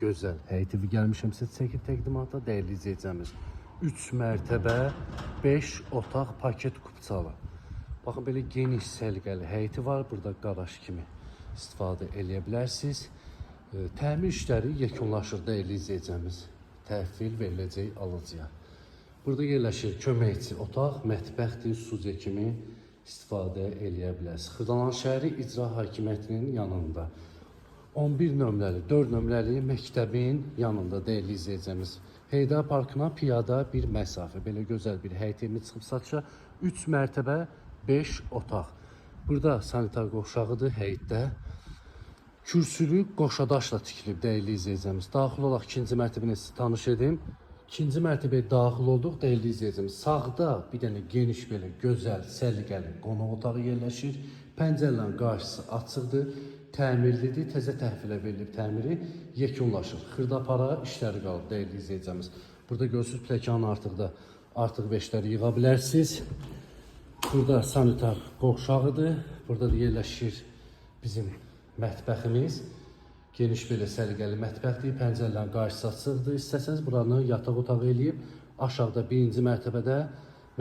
Gözəl həyəti gəlmişəm sizə çəkib təqdimatda dəyərli izləyicimiz. 3 mərtəbə, 5 otaq paket kupçalı. Baxın belə geniş səliqəli həyəti var. Burada qaraj kimi istifadə edə bilərsiniz. Təmir işləri yekunlaşır dəyərli izləyicimiz. Təhvil veriləcək alıcıya. Burada yerləşir köməkçi otaq, mətbəxdir, suziya kimi istifadə edə bilərsiniz. Xırdalan şəhəri icra hakimiyyətinin yanında. 11 nömrəli, 4 nömrəli məktəbin yanında dəyərli izləyicimiz. Heydər Parkına piyada bir məsafə. Belə gözəl bir həyətimi çıxıb satışa. 3 mərtəbə, 5 otaq. Burada sanitar qovşağıdır həyətdə. Kürsülü qoşadaşla tikilib dəyərli izləyicimiz. Daxil olaraq ikinci mərtəbəni sizi tanış edim. İkinci mərtəbəyə daxil olduq dəyərli izləyicimiz. Sağda bir dənə geniş belə gözəl, səliqəli qonaq otağı yerləşir. Pəncərələrin qarşısı açıqdır. Təmirlidir, təzə təhvilə verilib təmiri yekunlaşır. Xırdapara işləri qalıb dəyərli izləyicimiz. Burada görürsünüz pləkanın artıq veşləri yığa bilərsiniz. Burada sanitar qovşağıdır. Burada da yerləşir bizim mətbəximiz. Geniş belə səliqəli mətbəxdir. Pəncərələrin qarşısı açıqdır. İstəsəniz buranı yataq otağı eləyib aşağıda birinci mərtəbədə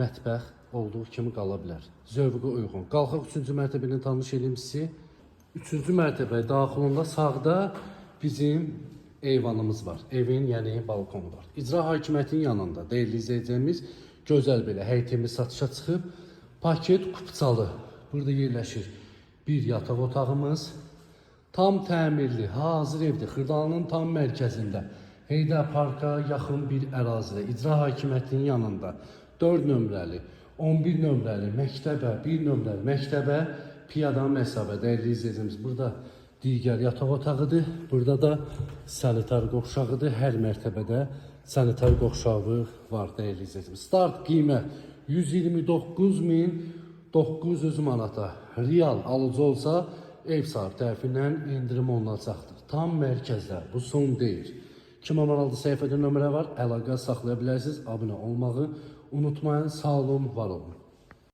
mətbəx olduğu kimi qala bilər. Zövqə uyğun. Qalxaq 3-cü mərtəbəni tanış edeyim sizi. 3-cü mərtəbə daxilində sağda bizim eyvanımız var. Evin, yəni balkonu var. İcra hakimiyyətinin yanında dəyərli izləyicimiz gözəl belə həyətimiz satışa çıxıb. Paket kupçalı. Burada yerləşir bir yataq otağımız. Tam təmirli, hazır evdir. Xırdalanın tam mərkəzində. Heydər Parka yaxın bir ərazidə. İcra hakimiyyətinin yanında 4 nömrəli, 11 nömrəli məktəbə, 1 nömrəli məktəbə piyada məsafə dəyərli izləyicimiz. Burada digər yataq otağıdır. Burada da sanitar qovşağıdır. Hər mərtəbədə sanitar qovşağı var dəyərli izləyicimiz. Start qiymət 129.900 manata. Real alıcı olsa ev sahibi tərəfindən endirim olunacaqdır. Tam mərkəzdə. Bu son deyil. Kim maraqlı səhifədə nömrə var. Əlaqə saxlaya bilərsiniz. Abunə olmağı unutmayın. Sağ olun, var olun.